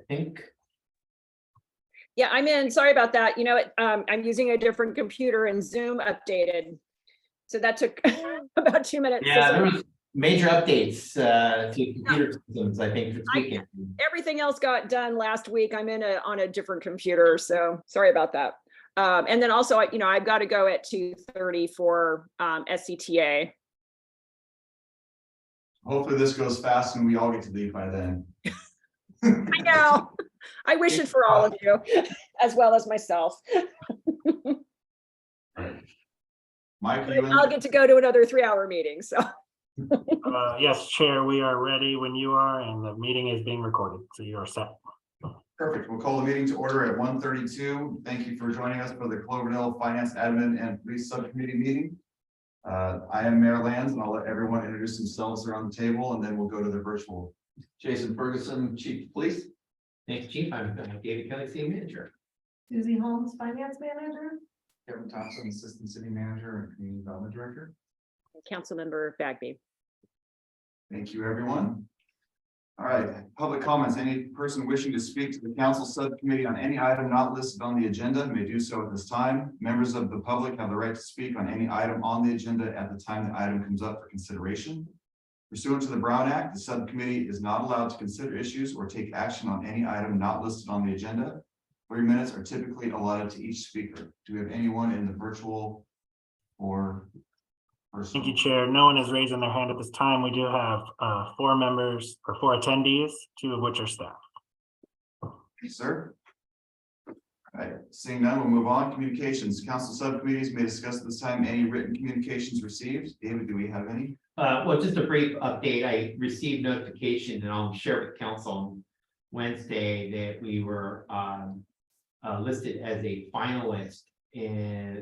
think. Yeah, I'm in. Sorry about that. You know, I'm using a different computer and Zoom updated. So that took about 2 minutes. Yeah, there was major updates to computer systems, I think, this weekend. Everything else got done last week. I'm on a different computer, so sorry about that. And then also, you know, I've got to go at 2:30 for SCTA. Hopefully this goes fast and we all get to leave by then. I know. I wish it for all of you, as well as myself. Right. Mike, you in? I'll get to go to another 3-hour meeting, so. Yes, Chair, we are ready when you are, and the meeting is being recorded, so you are set. Perfect. We'll call the meeting to order at 1:32. Thank you for joining us for the Cloverdale Finance Admin and Police Subcommittee meeting. I am Mayor Lands, and I'll let everyone introduce themselves around the table, and then we'll go to the virtual. Jason Ferguson, Chief of Police. Thanks, Chief. I'm David Kelly, City Manager. Susie Holmes, Finance Manager. Kevin Thompson, Assistant City Manager and Community Development Director. Councilmember Bagby. Thank you, everyone. All right, public comments. Any person wishing to speak to the council subcommittee on any item not listed on the agenda may do so at this time. Members of the public have the right to speak on any item on the agenda at the time the item comes up for consideration. Pursuant to the Brown Act, the subcommittee is not allowed to consider issues or take action on any item not listed on the agenda. 3 minutes are typically allotted to each speaker. Do we have anyone in the virtual or personal? Thank you, Chair. No one is raising their hand at this time. We do have 4 members or 4 attendees, 2 of which are staff. Yes, sir. All right, seeing none, we'll move on. Communications. Council subcommittees may discuss at this time any written communications received. David, do we have any? Well, just a brief update. I received notification, and I'll share with council on Wednesday, that we were listed as a finalist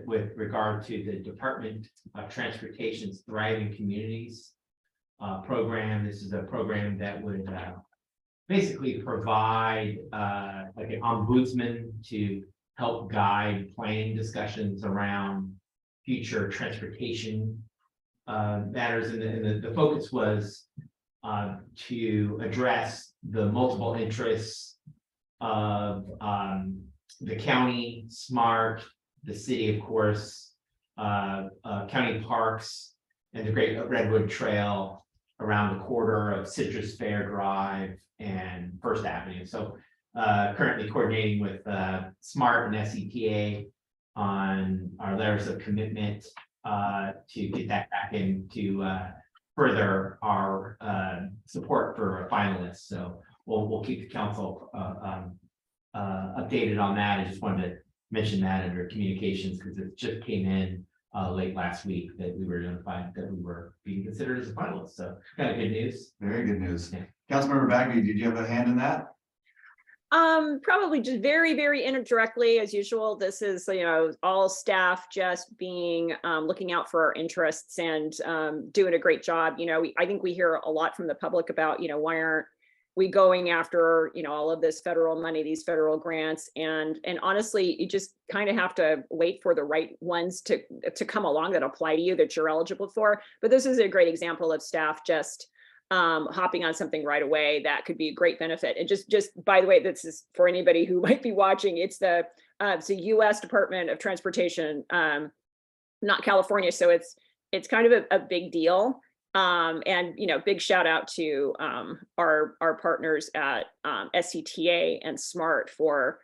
with regard to the Department of Transportation's Thriving Communities program. This is a program that would basically provide like an ombudsman to help guide planning discussions around future transportation matters. And the focus was to address the multiple interests of the county, SMART, the city, of course, county parks, and the Great Redwood Trail around the corridor of Citrus Fair Drive and First Avenue. So currently coordinating with SMART and SCTA on our letters of commitment to get that back into further our support for finalists. So we'll keep the council updated on that. I just wanted to mention that under communications because it just came in late last week that we were notified that we were being considered as a finalist. So kind of good news. Very good news. Yeah. Councilmember Bagby, did you have a hand in that? Probably just very indirectly as usual. This is, you know, all staff just being looking out for our interests and doing a great job. You know, I think we hear a lot from the public about, you know, why aren't we going after, you know, all of this federal money, these federal grants, and honestly, you just kind of have to wait for the right ones to come along that apply to you, that you're eligible for. But this is a great example of staff just hopping on something right away that could be a great benefit. And just by the way, this is for anybody who might be watching, it's the US Department of Transportation, not California. So it's kind of a big deal. And, you know, big shout out to our partners at SCTA and SMART for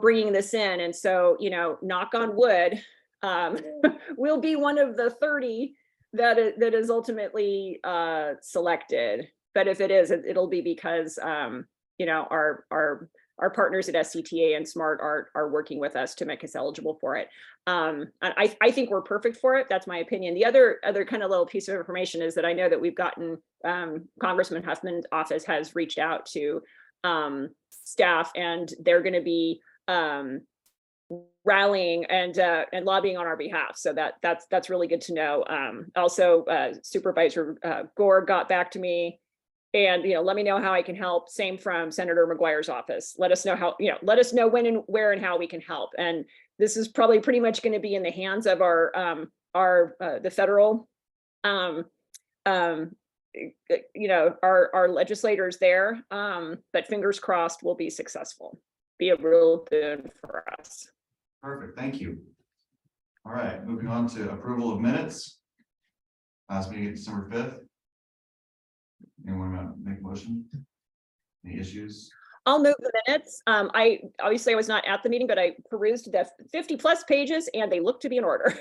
bringing this in. And so, you know, knock on wood, we'll be one of the 30 that is ultimately selected. But if it is, it'll be because, you know, our partners at SCTA and SMART are working with us to make us eligible for it. I think we're perfect for it. That's my opinion. The other kind of little piece of information is that I know that we've gotten Congressman Huffman's office has reached out to staff, and they're going to be rallying and lobbying on our behalf. So that's really good to know. Also, Supervisor Gore got back to me. And, you know, let me know how I can help. Same from Senator McGuire's office. Let us know how, you know, let us know when and where and how we can help. And this is probably pretty much going to be in the hands of the federal you know, our legislators there, but fingers crossed we'll be successful. Be a real boon for us. Perfect, thank you. All right, moving on to approval of minutes. Last meeting, December 5th. Anyone want to make a motion? Any issues? I'll move the minutes. I obviously I was not at the meeting, but I perused the 50+ pages and they look to be in order.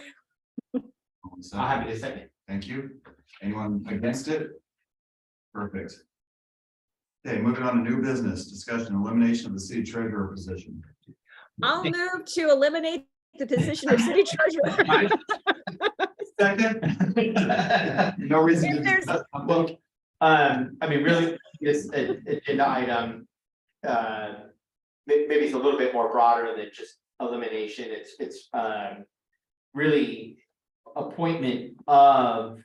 I'll have it a second. Thank you. Anyone against it? Perfect. Okay, moving on to new business, discussion, elimination of the city treasurer position. I'll move to eliminate the position of city treasurer. Second. No reason to If there's- discuss. Well, I mean, really, this agenda item, maybe it's a little bit more broader than just elimination. It's really appointment of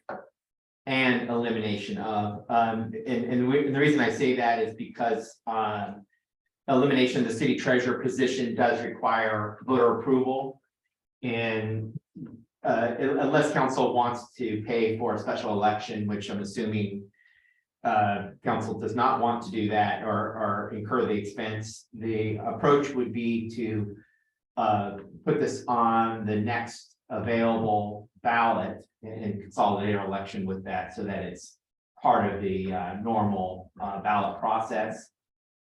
and elimination of. And the reason I say that is because elimination of the city treasurer position does require voter approval. And unless council wants to pay for a special election, which I'm assuming council does not want to do that or incur the expense, the approach would be to put this on the next available ballot and consolidate our election with that so that it's part of the normal ballot process.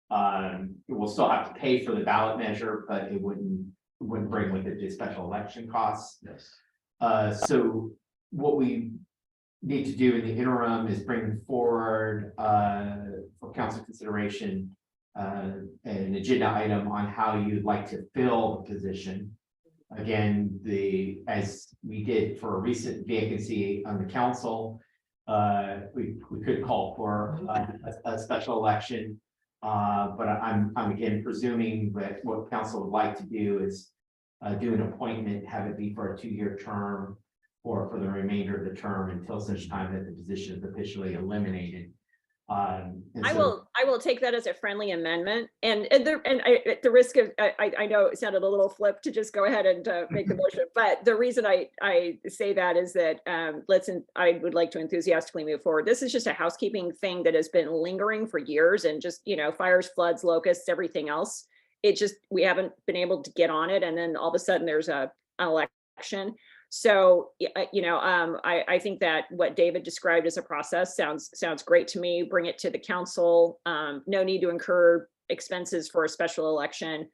We'll still have to pay for the ballot measure, but it wouldn't bring with it the special election costs. Yes. So what we need to do in the interim is bring forward for council consideration an agenda item on how you'd like to fill the position. Again, as we did for a recent vacancy on the council, we could call for a special election. But I'm again presuming that what council would like to do is do an appointment, have it be for a 2-year term or for the remainder of the term until such time that the position is officially eliminated. And I so- will take that as a friendly amendment, and at the risk of, I know it sounded a little flip to just go ahead and make the motion, but the reason I say that is that I would like to enthusiastically move forward. This is just a housekeeping thing that has been lingering for years, and just, you know, fires, floods, locusts, everything else. We haven't been able to get on it, and then all of a sudden there's an election. So, you know, I think that what David described as a process sounds great to me. Bring it to the council. No need to incur expenses for a special election.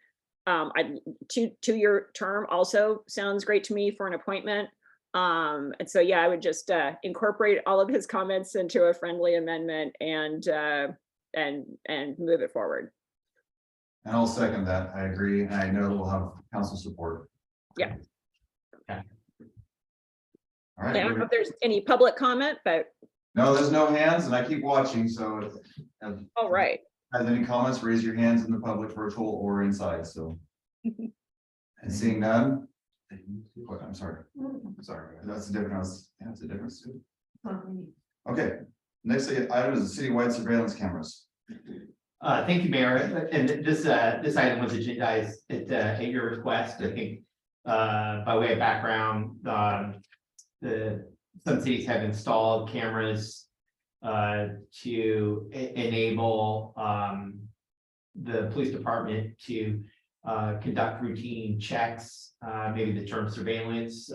Two-year term also sounds great to me for an appointment. And so, yeah, I would just incorporate all of his comments into a friendly amendment and move it forward. And I'll second that. I agree. And I know we'll have council support. Yeah. Okay. All right. I don't know if there's any public comment, but No, there's no hands and I keep watching. So if all right. has any comments, raise your hands in the public, virtual or inside. So. And seeing none. What, I'm sorry. Sorry. That's the difference. That's the difference too. Okay. Next item is the citywide surveillance cameras. Thank you, Mayor. And this item was agendized at your request. I think by way of background, some cities have installed cameras to enable the police department to conduct routine checks, maybe the term surveillance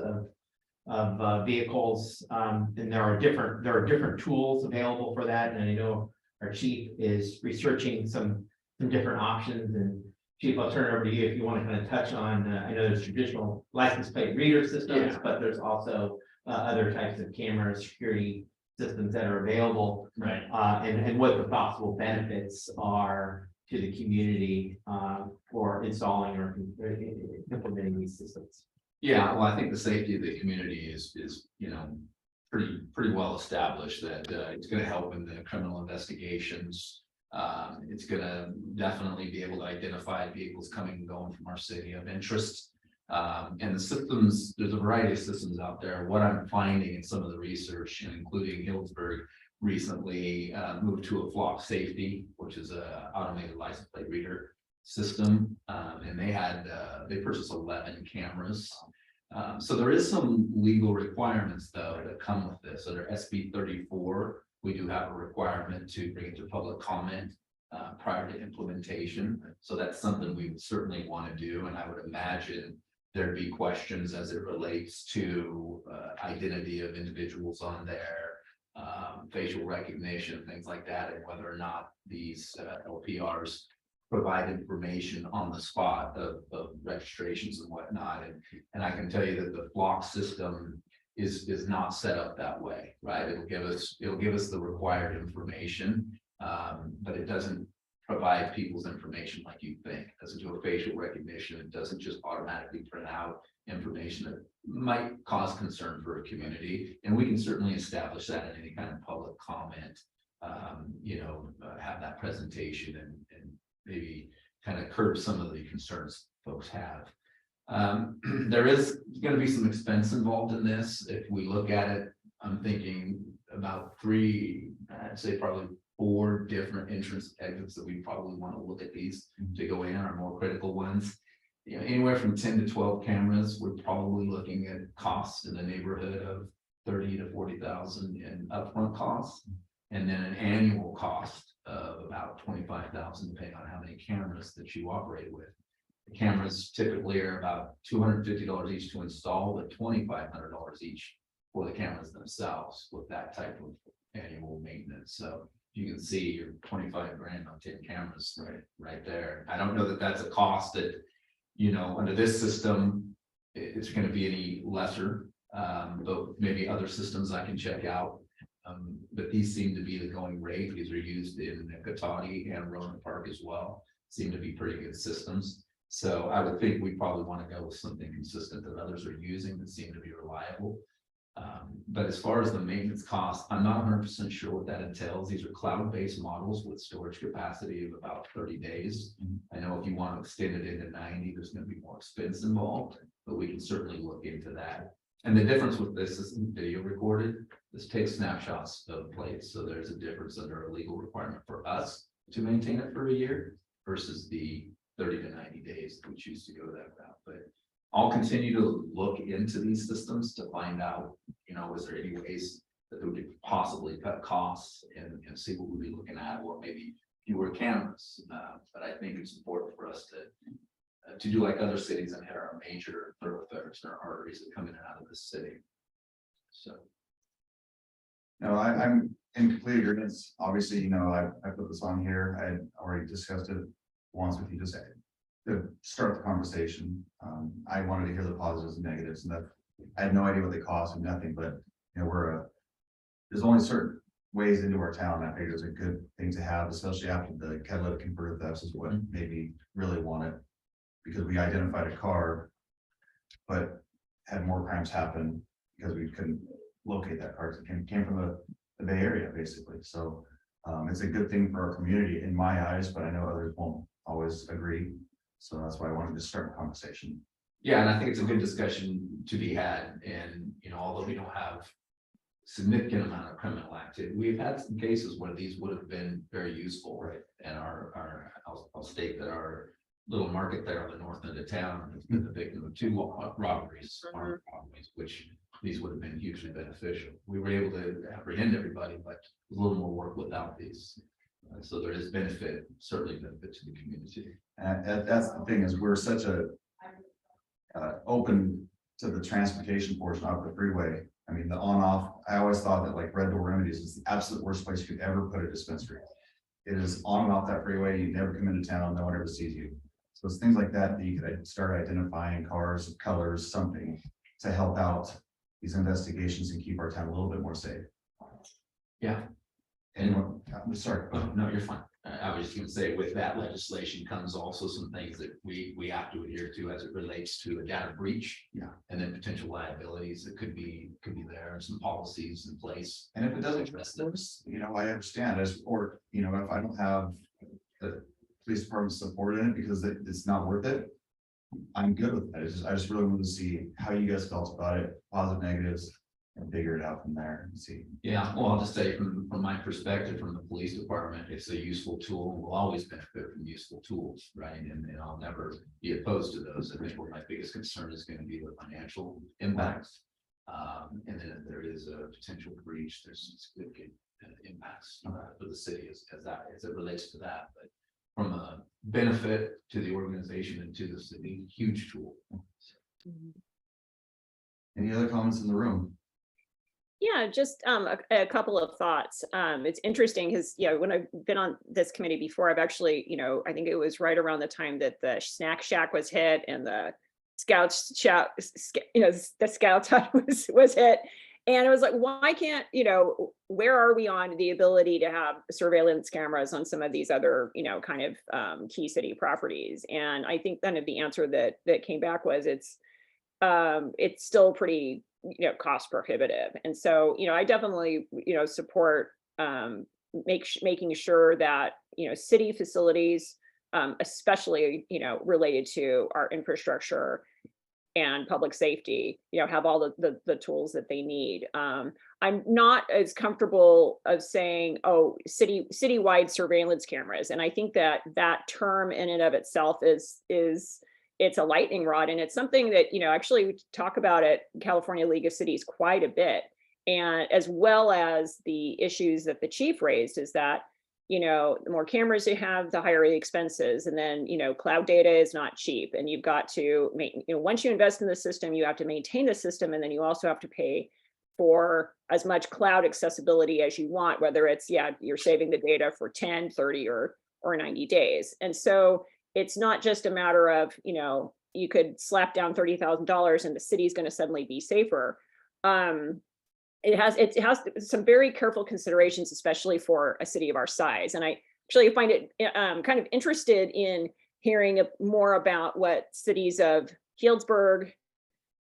of vehicles. And there are different tools available for that. And I know our chief is researching some different options. And Chief, I'll turn it over to you if you want to kind of touch on, I know there's traditional license plate reader systems, but there's also other types of cameras, security systems that are available. Right. And what the possible benefits are to the community for installing or implementing these systems. Yeah, well, I think the safety of the community is, you know, pretty well established that it's gonna help in the criminal investigations. It's gonna definitely be able to identify vehicles coming and going from our city of interest. And the systems, there's a variety of systems out there. What I'm finding in some of the research, and including Hillsburg recently moved to a flock safety, which is a automated license plate reader system. And they purchased 11 cameras. So there is some legal requirements though that come with this. So they're SB 34 We do have a requirement to bring it to public comment prior to implementation. So that's something we would certainly want to do. And I would imagine there'd be questions as it relates to identity of individuals on there, facial recognition, things like that, and whether or not these LPRs provide information on the spot of registrations and whatnot. And I can tell you that the block system is not set up that way, right? It'll give us the required information, but it doesn't provide people's information like you think. It doesn't do a facial recognition. It doesn't just automatically print out information that might cause concern for a community. And we can certainly establish that in any kind of public comment, have that presentation and maybe kind of curb some of the concerns folks have. There is going to be some expense involved in this. If we look at it, I'm thinking about I'd say probably 4 different entrance exits that we probably want to look at these to go in, our more critical ones. Anywhere from 10 to 12 cameras, we're probably looking at costs in the neighborhood of 30 to 40,000 in upfront costs, and then an annual cost of about 25,000, depending on how many cameras that you operate with. The cameras typically are about $250 each to install, but $2,500 each for the cameras themselves with that type of annual maintenance. So you can see your 25 grand on 10 cameras right there. I don't know that that's a cost that, under this system, it's going to be any lesser, but maybe other systems I can check out. But these seem to be the going rate. These are used in Cotati and Roanoke Park as well. Seem to be pretty good systems. So I would think we probably want to go with something consistent that others are using that seem to be reliable. But as far as the maintenance cost, I'm not 100% sure what that entails. These are cloud-based models with storage capacity of about 30 days. I know if you want to extend it into 90, there's going to be more expense involved, but we can certainly look into that. And the difference with this is video recorded. This takes snapshots of plates. So there's a difference under a legal requirement for us to maintain it for a year versus the 30 to 90 days that we choose to go that route. But I'll continue to look into these systems to find out, is there any ways that we could possibly cut costs and see what we'll be looking at, or maybe fewer cameras. But I think it's important for us to do like other cities and hit our major thoroughfares and our arteries that come in and out of the city. So. No, I'm in complete agreement. Obviously, I put this on here. I had already discussed it once with you, just to start the conversation. I wanted to hear the positives and negatives, and that I had no idea what they cost and nothing, but there's only certain ways into our town. I figured it's a good thing to have, especially after the catalytic converter thefts is what made me really want it, because we identified a car, but had more crimes happen because we couldn't locate that car. It came from the Bay Area, basically. So it's a good thing for our community in my eyes, but I know others won't always agree. So that's why I wanted to start a conversation. Yeah, and I think it's a good discussion to be had. And, although we don't have significant amount of criminal activity, we've had some cases where these would have been very useful. Right. And I'll state that our little market there on the north end of town has been the victim of 2 robberies, armed robberies, which these would have been hugely beneficial. We were able to apprehend everybody, but a little more work without these. So there is certainly benefit to the community. And that's the thing, is we're such a open to the transportation portion of the freeway. I mean, the on-off, I always thought that like Red Door Remedies is the absolute worst place you could ever put a dispensary. It is on and off that freeway. You never come into town. No one ever sees you. So it's things like that you could start identifying cars, colors, something to help out these investigations and keep our town a little bit more safe. Yeah. Anyone? I'm sorry. Oh, no, you're fine. I was just going to say, with that legislation comes also some things that we have to adhere to as it relates to a data breach. Yeah. And then potential liabilities that could be there, and some policies in place. And if it doesn't address those, I understand if I don't have the police department support in it because it's not worth it, I'm good with that. I just really wanted to see how you guys felt about it, positive, negatives, and figure it out from there and see. Yeah, well, I'll just say from my perspective, from the police department, it's a useful tool, and we'll always benefit from useful tools, right? And I'll never be opposed to those. I think what my biggest concern is going to be the financial impacts. And then if there is a potential breach, there's significant impacts for the city as it relates to that. But from a benefit to the organization and to the city, huge tool. Any other comments in the room? Yeah, just a couple of thoughts. It's interesting because, when I've been on this committee before, I've actually, I think it was right around the time that the snack shack was hit and the scouts shack, the scouts hut was hit. And it was like, why can't, where are we on the ability to have surveillance cameras on some of these other, kind of key city properties? And I think kind of the answer that came back was it's still pretty, cost prohibitive. And so, I definitely, support making sure that, city facilities, especially, related to our infrastructure and public safety, have all the tools that they need. I'm not as comfortable of saying, oh, citywide surveillance cameras. And I think that term in and of itself is it's a lightning rod, and it's something that, actually we talk about at California League of Cities quite a bit. And as well as the issues that the chief raised is that, the more cameras you have, the higher the expenses. And then, cloud data is not cheap, and you've got to make, once you invest in the system, you have to maintain the system. And then you also have to pay for as much cloud accessibility as you want, whether it's, you're saving the data for 10, 30, or 90 days. And so it's not just a matter of, you could slap down $30,000 and the city's going to suddenly be safer. It has some very careful considerations, especially for a city of our size. And I actually find it kind of interested in hearing more about what cities of Healdsburg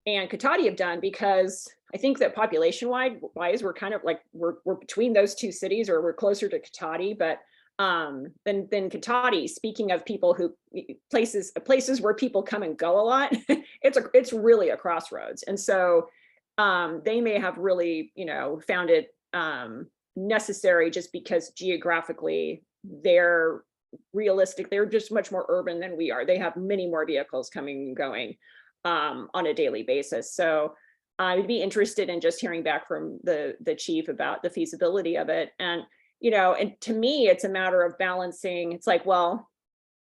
and Cotati have done, because I think that population-wise, we're kind of like, we're between those two cities, or we're closer to Cotati, but than Cotati. Speaking of people who places where people come and go a lot, it's really a crossroads. And so they may have really, found it necessary just because geographically they're just much more urban than we are. They have many more vehicles coming and going on a daily basis. So I'd be interested in just hearing back from the chief about the feasibility of it. And and to me, it's a matter of balancing. It's like, well,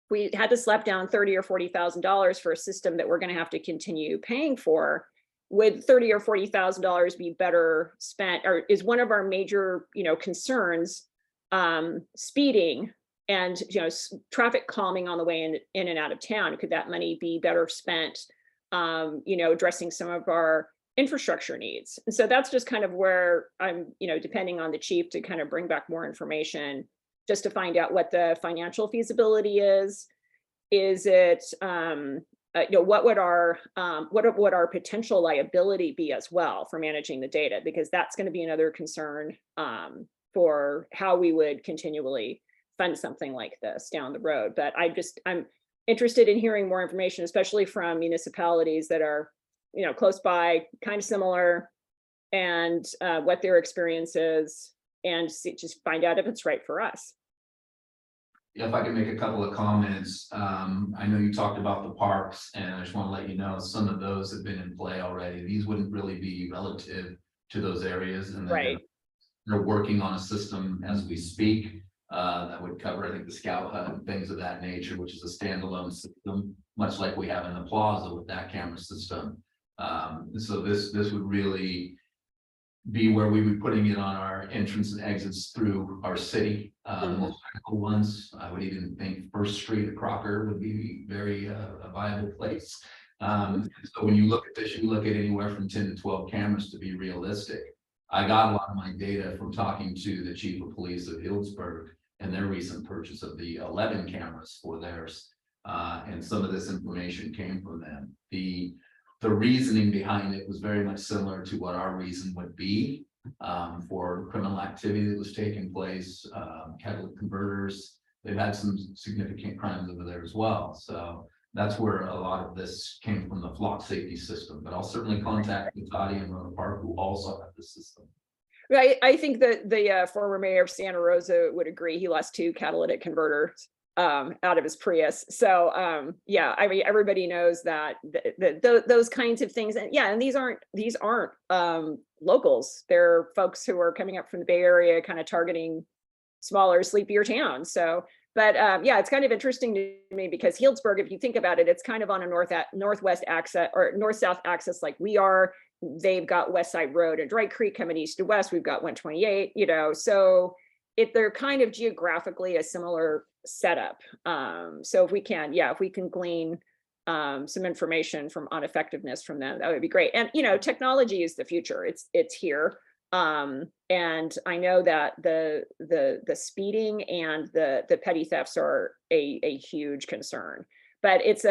we had to slap down $30,000 or $40,000 for a system that we're going to have to continue paying for. Would $30,000 or $40,000 be better spent, or is one of our major, concerns speeding and traffic calming on the way in and out of town? Could that money be better spent, addressing some of our infrastructure needs? And so that's just kind of where I'm, depending on the chief to kind of bring back more information, just to find out what the financial feasibility is. Is it, what would our potential liability be as well for managing the data? Because that's going to be another concern for how we would continually fund something like this down the road. But I'm interested in hearing more information, especially from municipalities that are, close by, kind of similar, and what their experience is, and just find out if it's right for us. If I can make a couple of comments, I know you talked about the parks, and I just want to let you know some of those have been in play already. These wouldn't really be relative to those areas, and Right. they're working on a system as we speak that would cover, I think, the scout hut and things of that nature, which is a standalone system, much like we have in the plaza with that camera system. So this would really be where we would be putting it on our entrance and exits through our city. The most critical ones, I would even think First Street at Crocker would be very a viable place. So when you look at this, you look at anywhere from 10 to 12 cameras to be realistic. I got a lot of my data from talking to the chief of police of Healdsburg and their recent purchase of the 11 cameras for theirs. And some of this information came from them. The reasoning behind it was very much similar to what our reason would be for criminal activity that was taking place, catalytic converters. They've had some significant crimes over there as well. So that's where a lot of this came from, the flock safety system. But I'll certainly contact Cotati and Rohnert Park, who also have this system. Right. I think that the former mayor of Santa Rosa would agree. He lost 2 catalytic converters out of his Prius. So yeah, I mean, everybody knows that those kinds of things, and yeah, and these aren't locals. They're folks who are coming up from the Bay Area, kind of targeting smaller, sleepier towns. So, but yeah, it's kind of interesting to me because Healdsburg, if you think about it, it's kind of on a northwest axis or north-south axis like we are. They've got West Side Road and Dry Creek coming east to west. We've got 128, you know, so if they're kind of geographically a similar setup. So if we can, yeah, if we can glean some information on effectiveness from them, that would be great. And, you know, technology is the future. It's here. And I know that the speeding and the petty thefts are a huge concern, but it's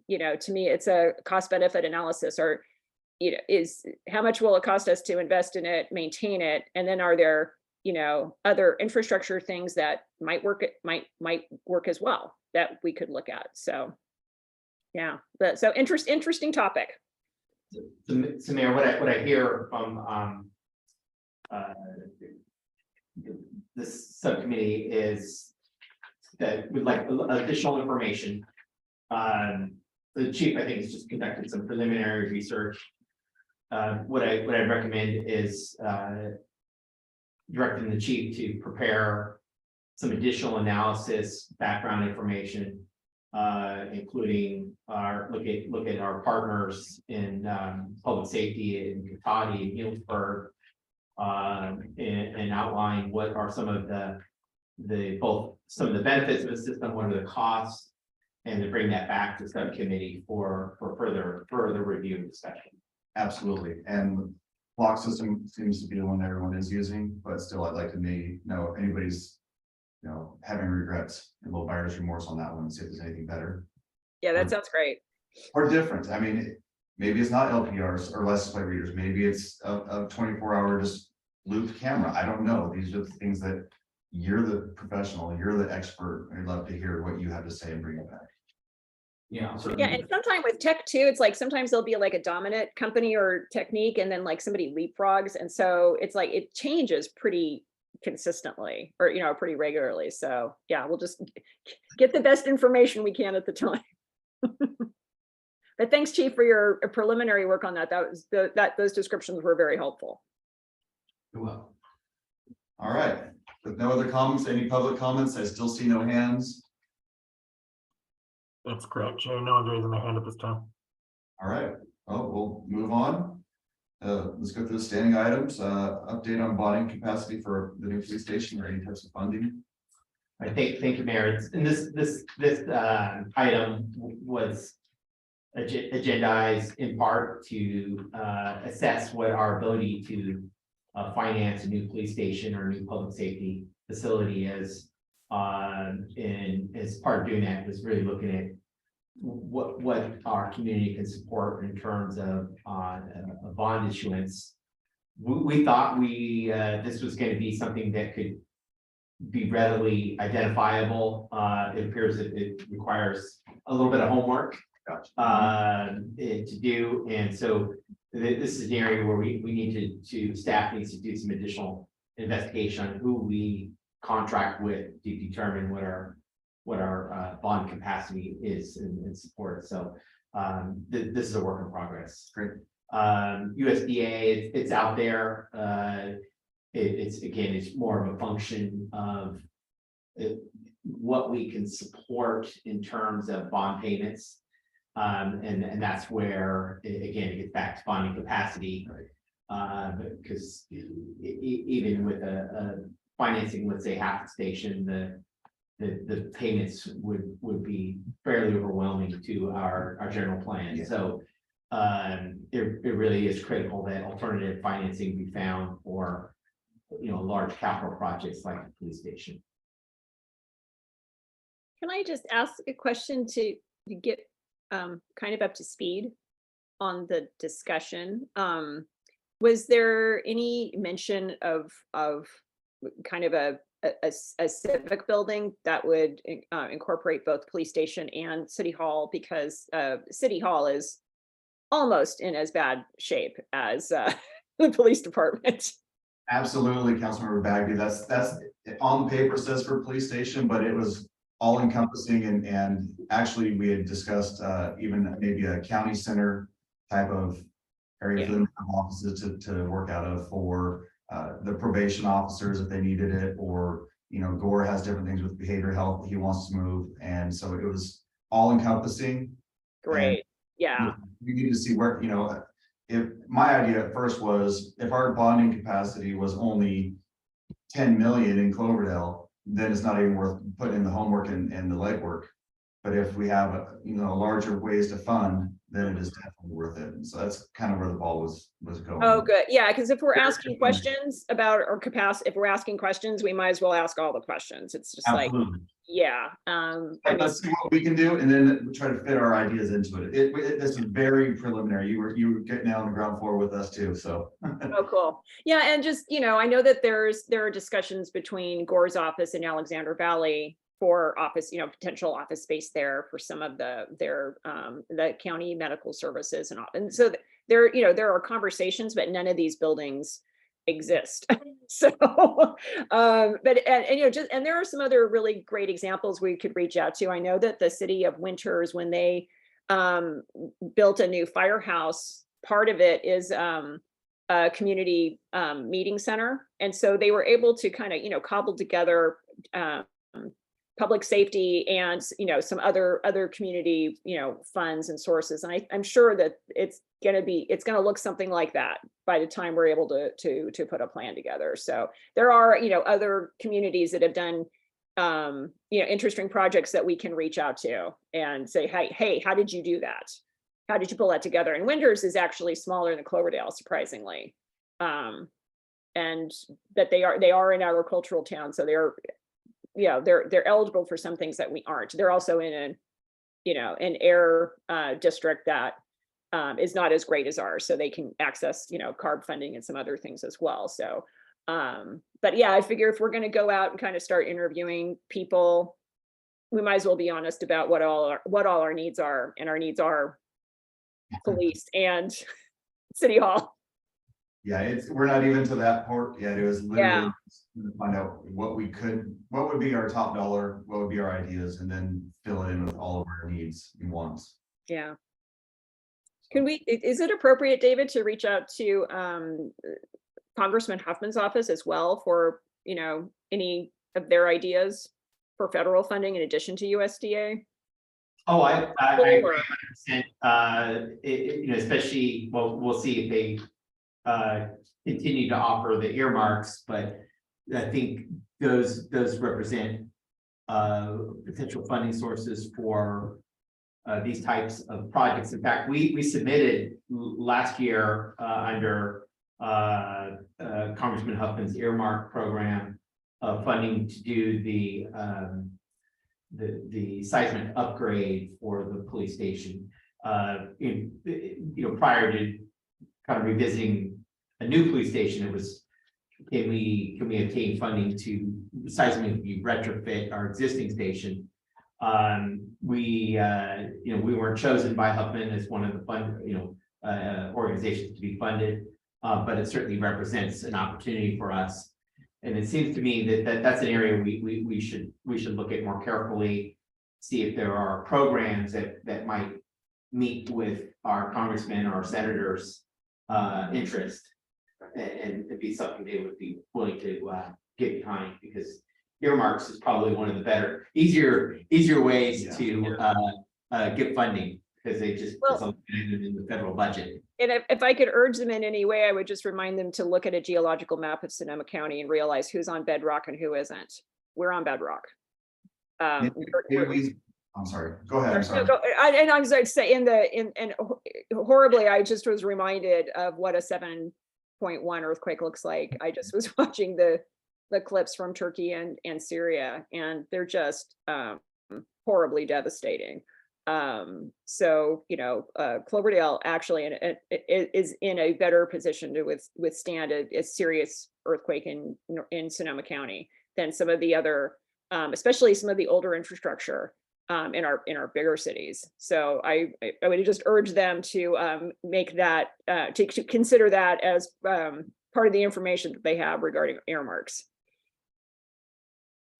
you know, to me, it's a cost benefit analysis, or, you know, is how much will it cost us to invest in it, maintain it? And then are there, you know, other infrastructure things that might work as well that we could look at. So yeah, but so interesting topic. So Mayor, what I hear from this subcommittee is that we'd like additional information. The chief, I think, has just conducted some preliminary research. What I'd recommend is directing the chief to prepare some additional analysis, background information, including look at our partners in public safety in Cotati and Healdsburg, and outline what are some of the benefits of the system, what are the costs, and to bring that back to subcommittee for further review and discussion. Absolutely, and block system seems to be the one that everyone is using, but still, I'd like to know if anybody's, you know, having regrets, a little buyer's remorse on that one, and see if there's anything better Yeah, that sounds great. or different. I mean, maybe it's not LPRs or license plate readers. Maybe it's a 24-hour just looped camera. I don't know. These are the things that you're the professional, you're the expert. I'd love to hear what you have to say and bring it back. Yeah. Yeah, and sometimes with tech too, it's like sometimes there'll be like a dominant company or technique, and then like somebody leapfrogs, and so it's like it changes pretty consistently, or, you know, pretty regularly. So yeah, we'll just get the best information we can at the time. But thanks, Chief, for your preliminary work on that. That was those descriptions were very helpful. You're welcome. All right, with no other comments, any public comments? I still see no hands. That's correct, Chair. No one's raising their hand at this time. All right, well, we'll move on. Let's go through the standing items. Update on bonding capacity for the new police station or any types of funding. I think, thank you, Mayor. And this item was agendized in part to assess what our ability to finance a new police station or new public safety facility is. And as part of doing that was really looking at what our community can support in terms of a bond issuance. We thought this was going to be something that could be readily identifiable. It appears that it requires a little bit of homework to do, and so this is an area where we need to staff needs to do some additional investigation on who we contract with to determine what our bond capacity is and support. So this is a work in progress. Great. USDA, it's out there. It's more of a function of what we can support in terms of bond payments. And that's where, again, it gets back to bonding capacity. Because even with a financing, let's say half the station, the payments would be fairly overwhelming to our general plan. Yeah. So it really is critical that alternative financing be found for, you know, large capital projects like the police station. Can I just ask a question to get kind of up to speed on the discussion? Was there any mention of kind of a civic building that would incorporate both police station and city hall? Because city hall is almost in as bad shape as the police department. Absolutely, Councilmember Bagby. That's on paper says for police station, but it was all encompassing, and actually we had discussed even maybe a county center type of area for them to have offices to work out of for the probation officers if they needed it, or, you know, Gore has different things with behavioral health that he wants to move. And so it was all encompassing. Great. Yeah. We need to see where, you know, if my idea at first was if our bonding capacity was only 10 million in Cloverdale, then it's not even worth putting in the homework and the legwork. But if we have, you know, larger ways to fund, then it is definitely worth it. And so that's kind of where the ball was going. Oh, good. Yeah, because if we're asking questions about our capacity, if we're asking questions, we might as well ask all the questions. It's just Absolutely. like, yeah. Let's see what we can do, and then try to fit our ideas into it. This is very preliminary. You were getting out on the ground floor with us too, so. Oh, cool. Yeah, and just, you know, I know that there are discussions between Gore's office in Alexander Valley for office, you know, potential office space there for some of the county medical services and so there, you know, there are conversations, but none of these buildings exist. So, but you know, just, and there are some other really great examples we could reach out to. I know that the city of Winters, when they built a new firehouse, part of it is a community meeting center. And so they were able to kind of, you know, cobble together public safety and, you know, some other community, you know, funds and sources. And I'm sure that it's going to look something like that by the time we're able to put a plan together. So there are, you know, other communities that have done, you know, interesting projects that we can reach out to and say, hey, how did you do that? How did you pull that together? And Winters is actually smaller than Cloverdale, surprisingly. And that they are an agricultural town. So they're eligible for some things that we aren't. They're also in an air district that is not as great as ours, so they can access, you know, CARB funding and some other things as well. So, but yeah, I figure if we're going to go out and kind of start interviewing people, we might as well be honest about what all our needs are, and our needs are police and city hall. Yeah, we're not even to that part yet. It was literally to find out what would be our top dollar, what would be our ideas, and then fill it in with all of our needs and wants. Yeah. Is it appropriate, David, to reach out to Congressman Huffman's office as well for, you know, any of their ideas for federal funding in addition to USDA? Oh, I agree 100%. You know, especially, well, we'll see if they continue to offer the earmarks, but I think those represent potential funding sources for these types of projects. In fact, we submitted last year under Congressman Huffman's earmark program funding to do the seismic upgrade for the police station. You know, prior to kind of revisiting a new police station, it was, can we obtain funding to seismically retrofit our existing station? We weren't chosen by Huffman as one of the organizations to be funded, but it certainly represents an opportunity for us. And it seems to me that's an area we should look at more carefully, see if there are programs that might meet with our congressmen or senators' interest, and it'd be something they would be willing to get behind, because earmarks is probably one of the better, easier ways to get funding, because they just put something in the federal budget. And if I could urge them in any way, I would just remind them to look at a geological map of Sonoma County and realize who's on bedrock and who isn't. We're on bedrock. I'm sorry, go ahead. I'm sorry. And I'm sorry to say, and horribly, I just was reminded of what a 7.1 earthquake looks like. I just was watching the clips from Turkey and Syria, and they're just horribly devastating. So, you know, Cloverdale actually is in a better position to withstand a serious earthquake in Sonoma County than some of the other, especially some of the older infrastructure in our bigger cities. So I would just urge them to make that to consider that as part of the information that they have regarding earmarks.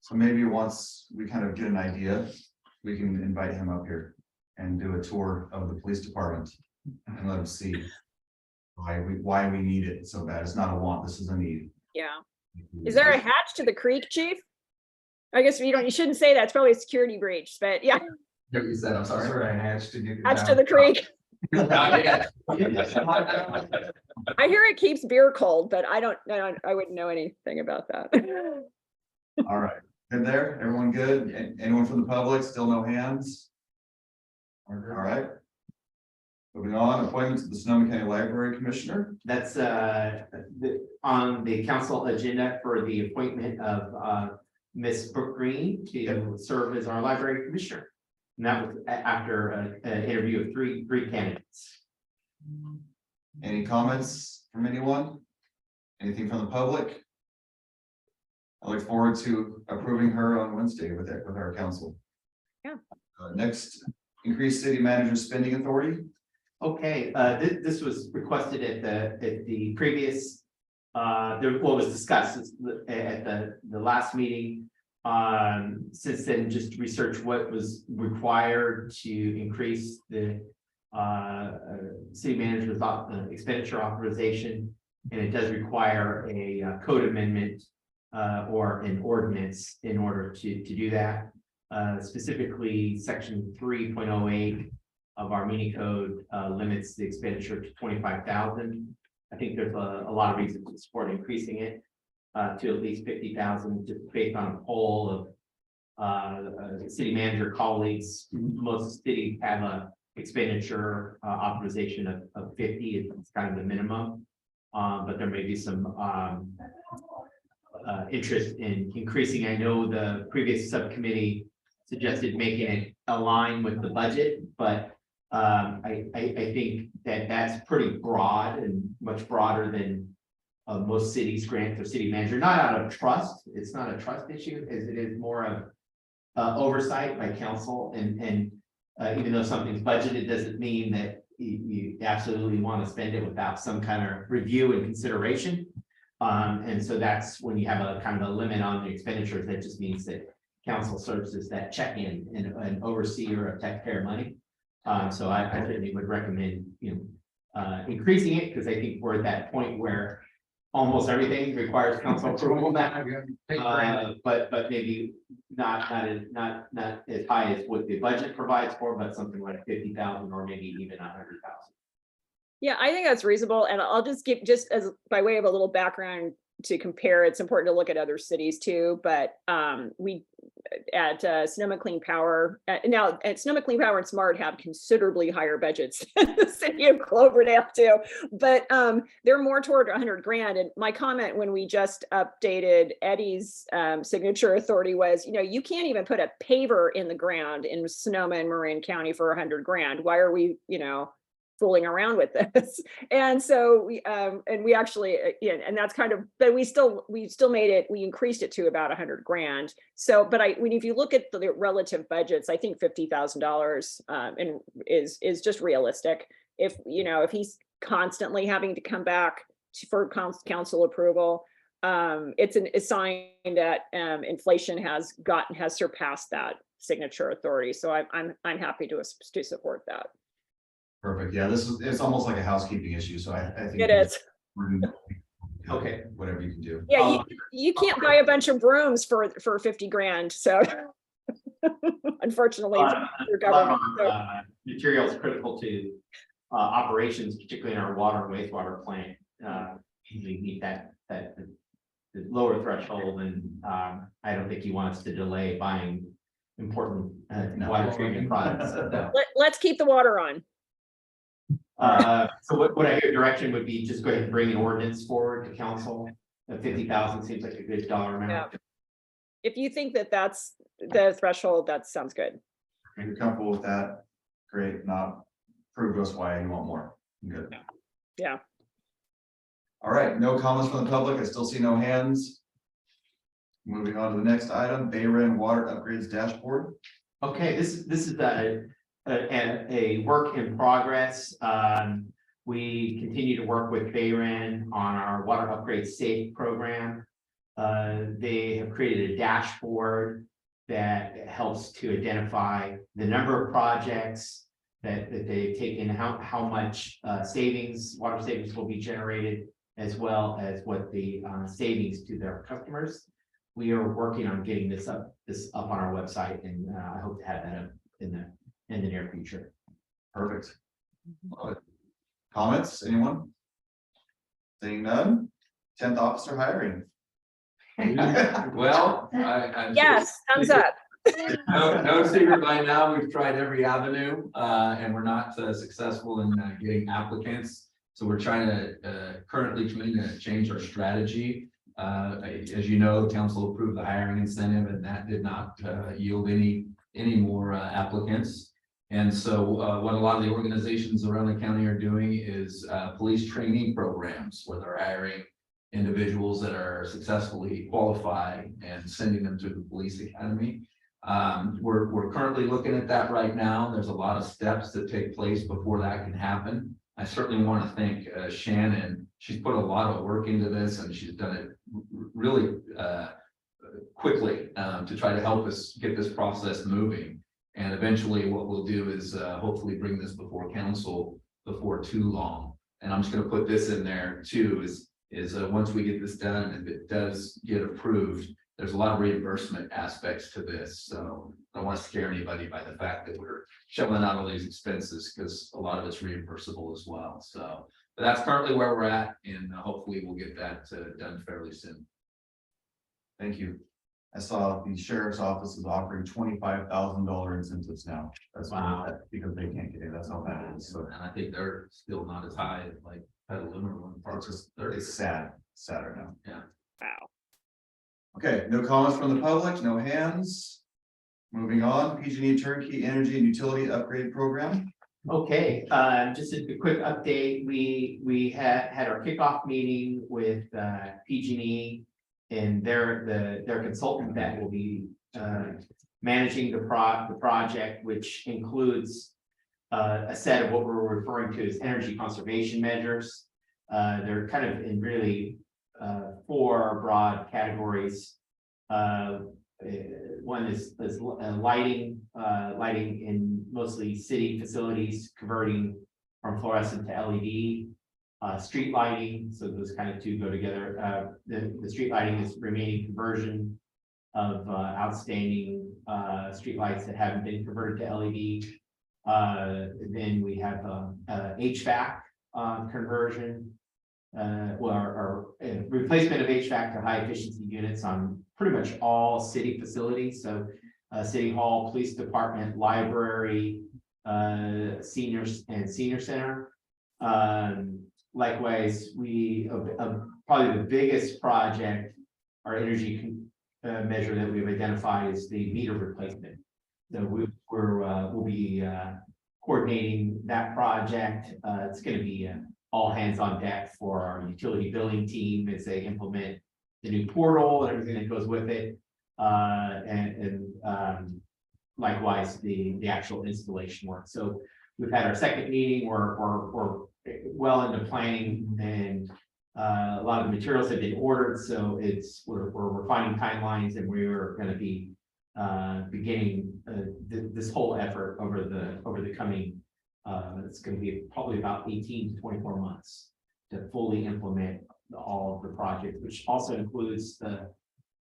So maybe once we kind of get an idea, we can invite him up here and do a tour of the police department and let him see why we need it so bad. It's not a want, this is a need. Yeah. Is there a hatch to the creek, chief? I guess you shouldn't say that. It's probably a security breach, but yeah, What you said, I'm sorry. I hatched to get. hatch to the creek. Yeah. I hear it keeps beer cold, but I wouldn't know anything about that. All right, good there, everyone good? Anyone from the public, still no hands? All right. Moving on, appointment to the Sonoma County Library Commissioner. That's on the council agenda for the appointment of Miss Brooke Green to serve as our library commissioner. And that was after an interview of three candidates. Any comments from anyone? Anything from the public? I look forward to approving her on Wednesday with our council. Yeah. Next, increased city manager spending authority. Okay, this was requested at the previous, what was discussed at the last meeting. Since then, just research what was required to increase the city manager's expenditure authorization. And it does require a code amendment or an ordinance in order to do that. Specifically, section 3.08 of our mini code limits the expenditure to 25,000. I think there's a lot of reasons to support increasing it to at least 50,000, just based on a poll of city manager colleagues. Most cities have a expenditure authorization of 50. It's kind of the minimum, but there may be some interest in increasing. I know the previous subcommittee suggested making it align with the budget, but I think that's pretty broad and much broader than most cities grant their city manager, not out of trust. It's not a trust issue, as it is more of oversight by council. And even though something's budgeted, doesn't mean that you absolutely want to spend it without some kind of review and consideration. And so that's when you have a kind of a limit on the expenditures. That just means that council serves as that check-in and an overseer of taxpayer money. So I certainly would recommend, increasing it, because I think we're at that point where almost everything requires council approval now. But maybe not as high as what the budget provides for, but something like 50,000 or maybe even 100,000. Yeah, I think that's reasonable. And I'll just give, just as by way of a little background to compare, it's important to look at other cities too. But we at Sonoma Clean Power, now at Sonoma Clean Power and Smart have considerably higher budgets than the city of Cloverdale too. But they're more toward 100 grand. And my comment when we just updated Eddie's signature authority was, you can't even put a paver in the ground in Sonoma and Marin County for 100 grand. Why are we, fooling around with this? And so we actually, and that's kind of, but we still made it, we increased it to about 100 grand. So, but if you look at the relative budgets, I think $50,000 and is just realistic. If he's constantly having to come back for council approval, it's a sign that inflation has surpassed that signature authority. So I'm happy to support that. Perfect. Yeah, it's almost like a housekeeping issue. So I think It is. Okay. Whatever you can do. Yeah, you can't buy a bunch of brooms for 50 grand. So unfortunately, your government. Materials critical to operations, particularly in our water and wastewater plant, usually meet that the lower threshold, and I don't think you want us to delay buying important water treatment products. Let's keep the water on. So what I hear direction would be just go ahead and bring an ordinance forward to council. 50,000 seems like a good dollar amount. Yeah. If you think that that's the threshold, that sounds good. If you're comfortable with that, great. Not prove to us why you want more. Good. Yeah. All right, no comments from the public. I still see no hands. Moving on to the next item, Bayren Water Upgrades Dashboard. Okay, this is a work in progress. We continue to work with Bayren on our water upgrade safe program. They have created a dashboard that helps to identify the number of projects, that they've taken, how much water savings will be generated, as well as what the savings to their customers. We are working on getting this up on our website, and I hope to have that up in the near future. Perfect. Comments, anyone? Seeing none, 10th officer hiring. Well, I'm. Yes, thumbs up. No secret by now, we've tried every avenue, and we're not successful in getting applicants. So we're trying to currently trying to change our strategy. As you know, council approved the hiring incentive, and that did not yield any more applicants. And so what a lot of the organizations around the county are doing is police training programs, where they're hiring individuals that are successfully qualified and sending them to the police academy. We're currently looking at that right now. There's a lot of steps that take place before that can happen. I certainly want to thank Shannon. She's put a lot of work into this, and she's done it really quickly to try to help us get this process moving. And eventually what we'll do is hopefully bring this before council before too long. And I'm just going to put this in there too, is once we get this done, if it does get approved, there's a lot of reimbursement aspects to this. So I don't want to scare anybody by the fact that we're shelling out all these expenses, because a lot of it's reimbursable as well. So, but that's currently where we're at, and hopefully we'll get that done fairly soon. Thank you. I saw the sheriff's office is offering $25,000 incentives now. That's Wow. because they can't get it. That's how bad it is. So And I think they're still not as high as like Petaluma or one part. it's just, it's sadder now. Yeah. Wow. Okay, no comments from the public, no hands. Moving on, PG&E turnkey energy and utility upgrade program. Okay, just a quick update. We had our kickoff meeting with PG&E, and their consultant that will be managing the project, which includes a set of what we're referring to as energy conservation measures. They're kind of in really 4 broad categories. One is lighting in mostly city facilities, converting from fluorescent to LED. Street lighting, so those kind of two go together. The street lighting is remaining conversion of outstanding street lights that haven't been converted to LED. Then we have HVAC conversion. Or replacement of HVAC to high efficiency units on pretty much all city facilities. So City Hall, Police Department, Library, seniors and senior center. Likewise, we probably the biggest project or energy measure that we've identified is the meter replacement. So we'll be coordinating that project. It's going to be all hands on deck for our utility billing team as they implement the new portal and everything that goes with it. Likewise, the actual installation work. So we've had our second meeting. We're well into planning, and a lot of the materials have been ordered. So we're refining timelines, and we're going to be beginning this whole effort over the coming. It's going to be probably about 18 to 24 months to fully implement all of the projects, which also includes the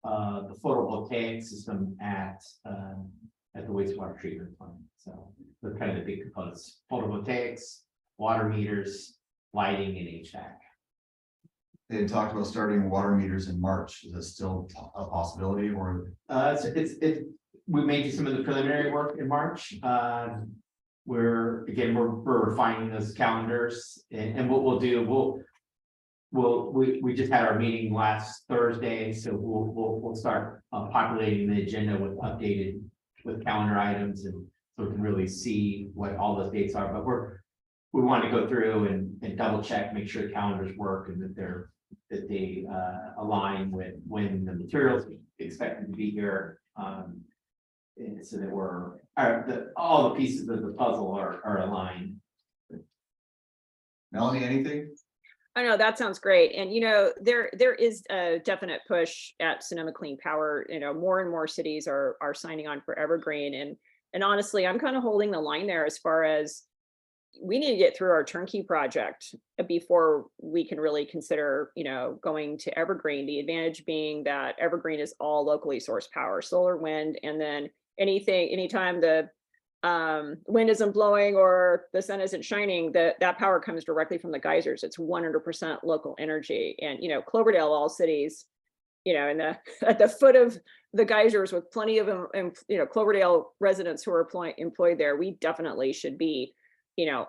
photovoltaic system at the wastewater treatment plant. So they're kind of the big components: photovoltaics, water meters, lighting, and HVAC. They had talked about starting water meters in March. Is that still a possibility, or? We may do some of the preliminary work in March. We're refining those calendars, and what we'll do, we just had our meeting last Thursday, so we'll start populating the agenda with calendar items, and so we can really see what all those dates are. But we want to go through and double check, make sure the calendars work, and that they align with when the materials expected to be here. And so that all the pieces of the puzzle are aligned. Melanie, anything? I know that sounds great. And, there is a definite push at Sonoma Clean Power. More and more cities are signing on for Evergreen. And And honestly, I'm kind of holding the line there as far as we need to get through our turnkey project before we can really consider, going to Evergreen. The advantage being that Evergreen is all locally sourced power, solar, wind, and then anytime the wind isn't blowing or the sun isn't shining, that power comes directly from the geysers. It's 100% local energy. And, Cloverdale, all cities, at the foot of the geysers with plenty of, Cloverdale residents who are employed there, we definitely should be,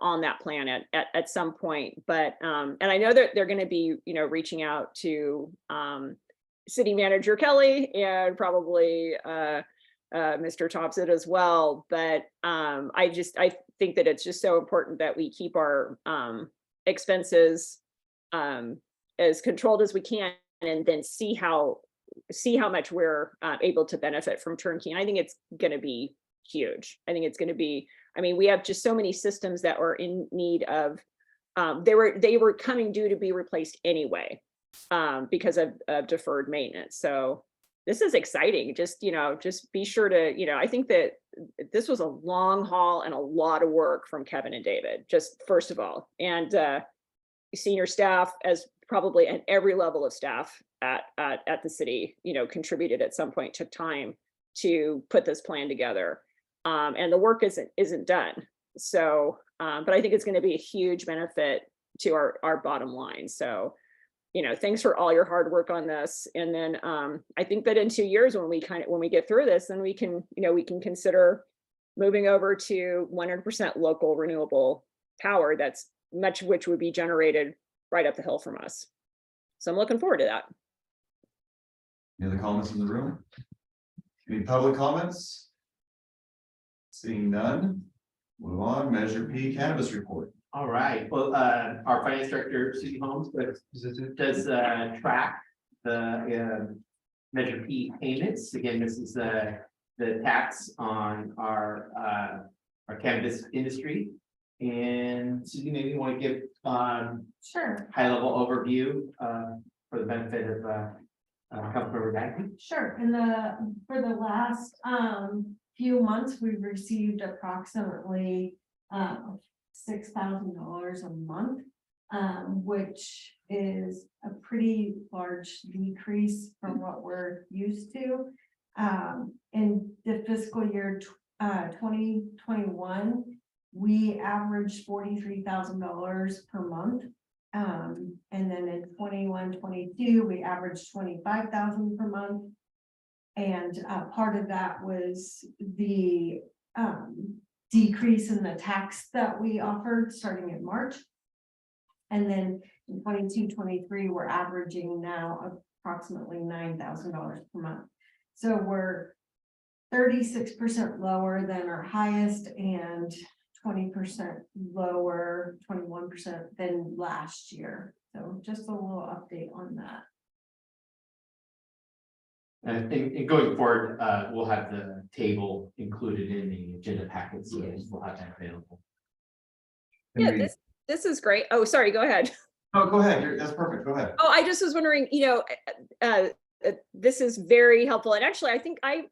on that plan at some point. But, and I know that they're going to be, reaching out to City Manager Kelly and probably Mr. Thompson as well. But I think that it's just so important that we keep our expenses as controlled as we can, and then see how much we're able to benefit from turnkey. And I think it's going to be huge. I think it's going to be, we have just so many systems that are in need of, they were coming due to be replaced anyway, because of deferred maintenance. So this is exciting. Just be sure to, I think that this was a long haul and a lot of work from Kevin and David, just first of all, and senior staff, as probably at every level of staff at the city, contributed at some point, took time to put this plan together. And the work isn't done. So, but I think it's going to be a huge benefit to our bottom line. So, thanks for all your hard work on this. And then I think that in 2 years, when we get through this, then we can consider moving over to 100% local renewable power. That's much which would be generated right up the hill from us. So I'm looking forward to that. Any other comments in the room? Any public comments? Seeing none, move on. Measure P, cannabis report. All right, well, our finance director, Susie Holmes, does track the Measure P payments. Again, this is the tax on our cannabis industry. And Susie, maybe you want to give Sure. high level overview for the benefit of Councilmember Bagley. Sure. For the last few months, we've received approximately $6,000 a month, which is a pretty large decrease from what we're used to. In the fiscal year 2021, we averaged $43,000 per month. And then in 21-22, we averaged $25,000 per month. And part of that was the decrease in the tax that we offered starting in March. And then in 22-23, we're averaging now approximately $9,000 per month. So we're 36% lower than our highest and 20% lower, 21% than last year. So just a little update on that. And going forward, we'll have the table included in the agenda packet, so we'll have that available. Yeah, this is great. Oh, sorry, go ahead. Oh, go ahead. That's perfect. Go ahead. Oh, I just was wondering, this is very helpful. And actually, I think I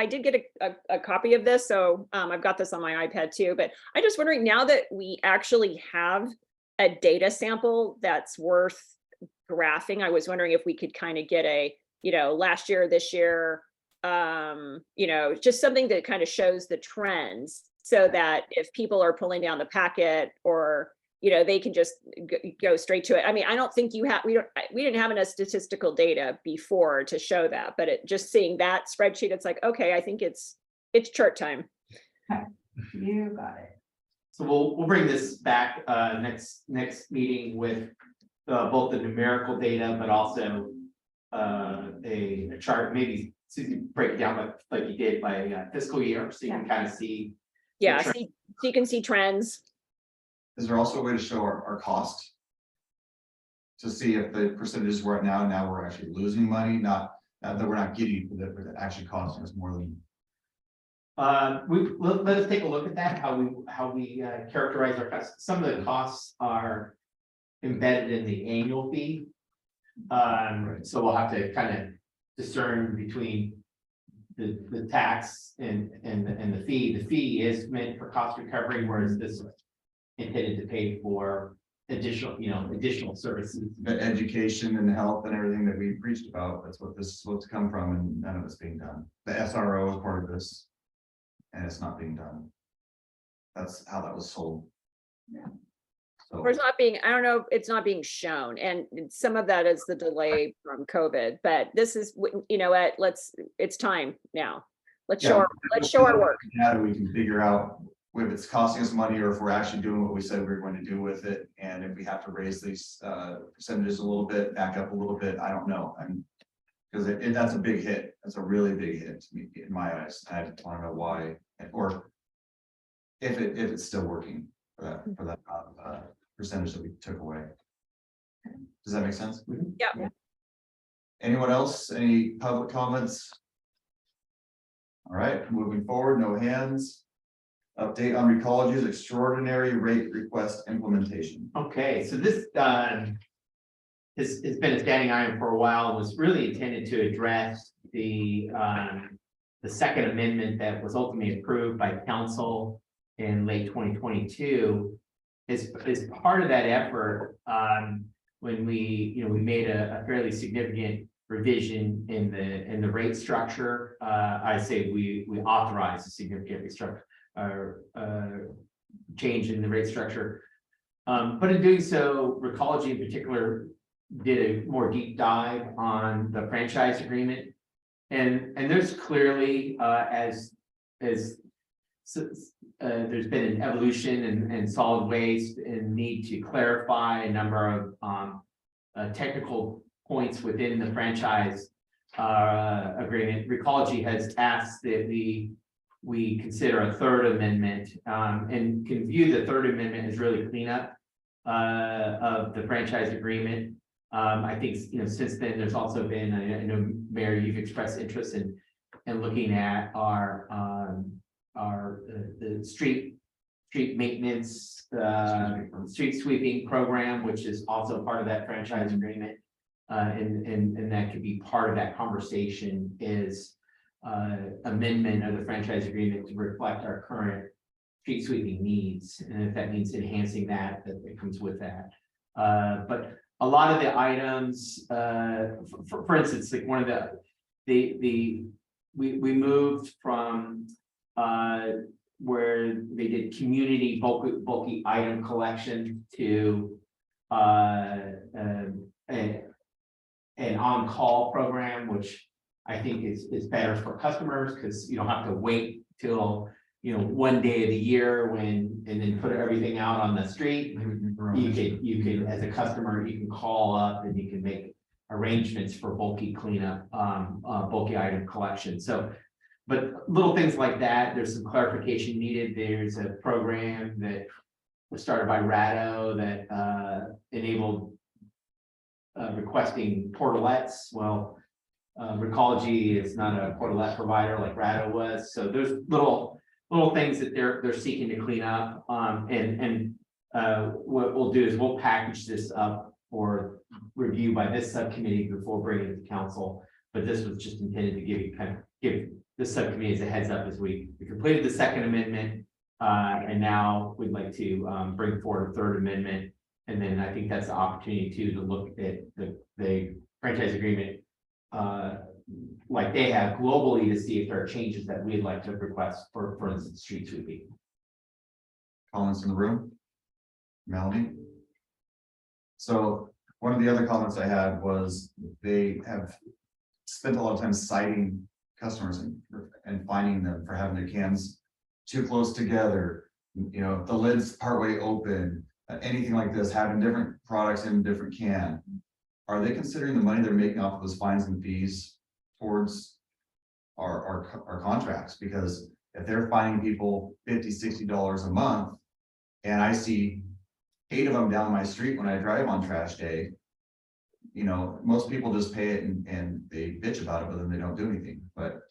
did get a copy of this. So I've got this on my iPad too, but I'm just wondering, now that we actually have a data sample that's worth graphing, I was wondering if we could kind of get a, last year, this year, just something that kind of shows the trends, so that if people are pulling down the packet, or they can just go straight to it. I mean, I don't think we didn't have enough statistical data before to show that, but just seeing that spreadsheet, it's like, okay, I think it's chart time. Okay. You got it. So we'll bring this back next meeting with both the numerical data, but also a chart. Maybe Susie, break it down like you did by fiscal year, so you can kind of see. Yeah, so you can see trends. Is there also a way to show our cost? To see if the percentages we're at now we're actually losing money, not that we're not getting, but that actually costing us more than. Let us take a look at that, how we characterize our costs. Some of the costs are embedded in the annual fee. So we'll have to kind of discern between the tax and the fee is meant for cost recovery, whereas this is intended to pay for additional services. The education and health and everything that we preached about, that's what this is supposed to come from, and none of it's being done. The SRO is part of this, and it's not being done. That's how that was sold. Yeah. So, Or it's not being, I don't know, it's not being shown, and some of that is the delay from COVID, but this is, it's time now. Let's show our work. Data we can figure out if it's costing us money or if we're actually doing what we said we were going to do with it. And if we have to raise these percentages a little bit, back up a little bit, I don't know. Because that's a big hit. That's a really big hit to me in my eyes. I want to know why, or if it's still working for that percentage that we took away. Does that make sense? Yeah. Anyone else? Any public comments? All right, moving forward, no hands. Update on Recology's extraordinary rate request implementation. Okay, so this has been a standing item for a while, and was really intended to address the second amendment that was ultimately approved by council in late 2022. As part of that effort, when we made a fairly significant revision in the rate structure, I say we authorized a significant restructure. Change in the rate structure. But in doing so, Recology in particular did a more deep dive on the franchise agreement. And there's clearly, there's been an evolution and solid waste and need to clarify a number of technical points within the franchise agreement. Recology has asked that we consider a third amendment, and can view the third amendment as really cleanup of the franchise agreement. I think, since then, there's also been, I know, Mayor, you've expressed interest in looking at the street maintenance, street sweeping program, which is also part of that franchise agreement. And that could be part of that conversation is amendment of the franchise agreement to reflect our current street sweeping needs, and if that means enhancing that it comes with that. But a lot of the items, for instance, like one of we moved from where they did community bulky item collection to an on-call program, which I think is better for customers, because you don't have to wait till one day of the year and then put everything out on the street. You can as a customer, you can call up and you can make arrangements for bulky cleanup, bulky item collection. So, but little things like that, there's some clarification needed. There's a program that was started by Ratto that enabled requesting portalets. Well, Recology is not a portalet provider like Ratto was, so there's little things that they're seeking to clean up. And what we'll do is we'll package this up for review by this subcommittee before bringing it to council. But this was just intended to give this subcommittee as a heads up as we completed the second amendment, and now we'd like to bring forward a third amendment. And then I think that's the opportunity too to look at the franchise agreement like they have globally, to see if there are changes that we'd like to request for instance, street sweeping. Comments in the room? Melanie? So one of the other comments I had was they have spent a lot of time citing customers and finding them for having their cans too close together, the lid's partway open, anything like this, having different products in a different can. Are they considering the money they're making off of those fines and fees towards our contracts? Because if they're finding people $50–$60 a month, and I see 8 of them down my street when I drive on trash day, most people just pay it and they bitch about it, but then they don't do anything. But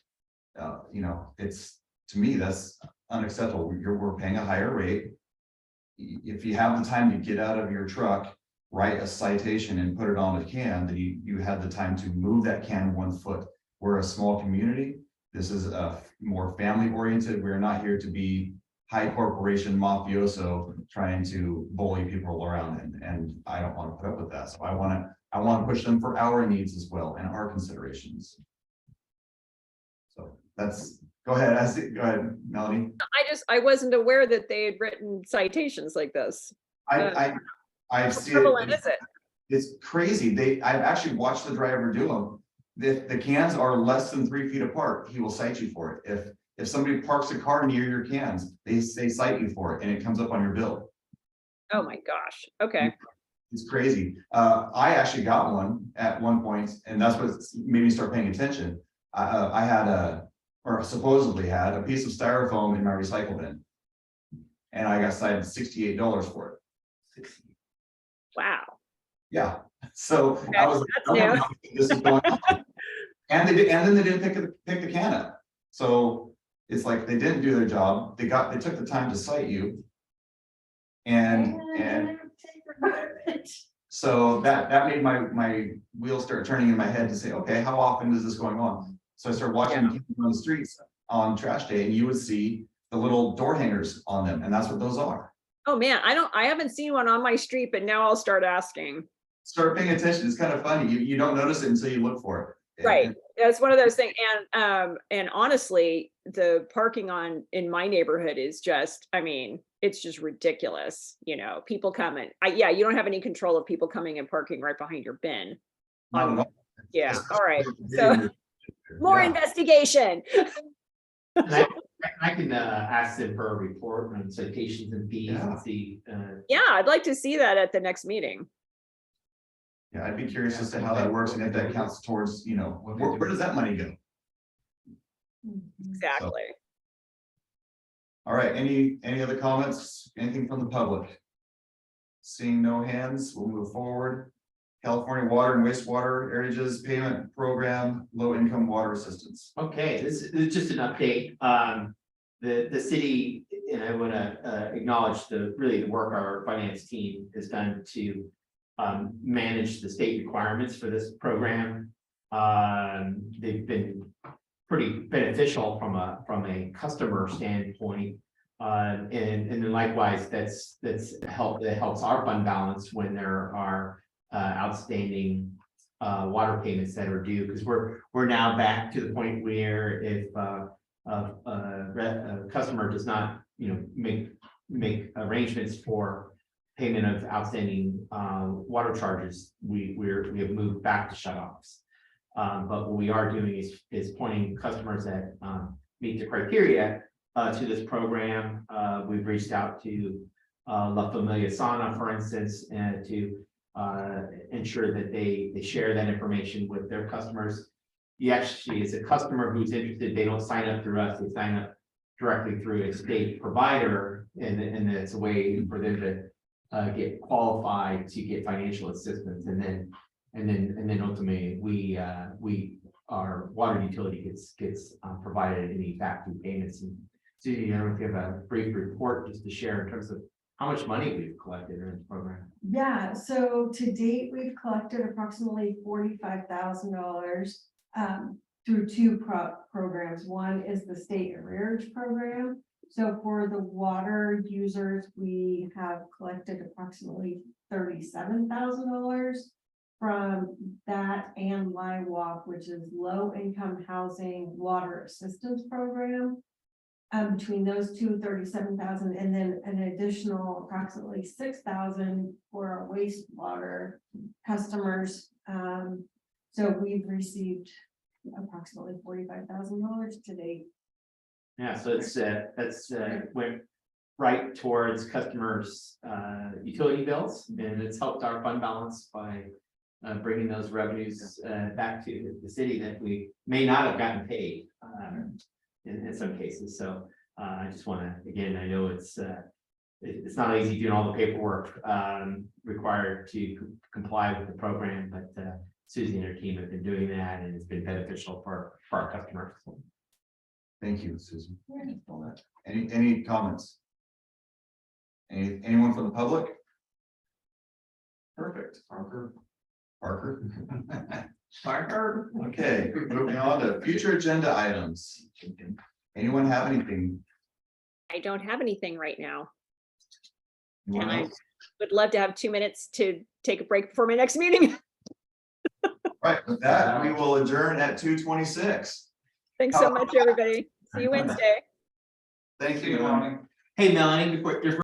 it's, to me, that's unacceptable. We're paying a higher rate. If you have the time to get out of your truck, write a citation and put it on a can, then you had the time to move that can 1 foot. We're a small community. This is a more family oriented. We're not here to be high corporation mafioso trying to bully people around, and I don't want to put up with that. So I want to push them for our needs as well and our considerations. So that's, go ahead, go ahead, Melanie. I wasn't aware that they had written citations like this. I've How seen prevalent it. is it? It's crazy. I've actually watched the driver do them. The cans are less than 3 feet apart, he will cite you for it. If somebody parks a car near your cans, they cite you for it and it comes up on your bill. Oh my gosh. Okay. It's crazy. I actually got one at one point, and that's what made me start paying attention. I had or supposedly had a piece of styrofoam in my recycle bin. And I got cited $68 for it. Wow. Yeah, so Okay, I was like, that's this is going on. And then they didn't pick the can up. So it's like they didn't do their job. They took the time to cite you. And so that made my wheels start turning in my head to say, okay, how often is this going on? So I started watching people on the streets on trash day, and you would see the little door hangers on them, and that's what those are. Oh man, I haven't seen one on my street, but now I'll start asking. Start paying attention. It's kind of funny. You don't notice it until you look for it. Right. That's one of those things. And honestly, the parking in my neighborhood is just, I mean, it's just ridiculous. You know, people come and yeah, you don't have any control of people coming and parking right behind your bin. Not at all. Yeah. All right. So more investigation. I can ask them for a report on citations and fees and see. Yeah, I'd like to see that at the next meeting. Yeah, I'd be curious as to how that works and if that counts towards, where does that money go? Exactly. All right, any other comments? Anything from the public? Seeing no hands, we'll move forward. California Water and Wastewater Arrearages Payment Program, Low Income Water Assistance. Okay, this is just an update. The city, and I want to acknowledge the work our finance team has done to manage the state requirements for this program. They've been pretty beneficial from a customer standpoint. And then likewise, that helps our fund balance when there are outstanding water payments that are due, because we're now back to the point where if a customer does not make arrangements for payment of outstanding water charges, we have moved back to shutoffs. But what we are doing is pointing customers that meet the criteria to this program. We've reached out to La Familia Sana, for instance, and to ensure that they share that information with their customers. Actually, as a customer who's interested, they don't sign up through us, they sign up directly through a state provider, and it's a way for them to get qualified to get financial assistance, and then ultimately our water utility gets provided any back through payments. And so, if you have a brief report just to share in terms of how much money we've collected in this program. Yeah, so to date, we've collected approximately $45,000 through two programs. One is the state arrearage program. So for the water users, we have collected approximately $37,000 from that, and LIWAP, which is low income housing water assistance program. Between those two, 37,000, and then an additional approximately 6,000 for our wastewater customers. So we've received approximately $45,000 to date. Yeah, so that's went right towards customers' utility bills, and it's helped our fund balance by bringing those revenues back to the city that we may not have gotten paid in some cases. So I just want to, again, I know it's not easy doing all the paperwork required to comply with the program, but Susie and her team have been doing that, and it's been beneficial for our customers. Thank you, Susan. Any comments? Anyone from the public? Perfect. Parker. Okay, moving on to future agenda items. Anyone have anything? I don't have anything right now. Anyone And I else? would love to have 2 minutes to take a break before my next meeting. Right, with that, we will adjourn at 2:26. Thanks so much, everybody. See you Wednesday. Thank you. Hey, Melanie, before,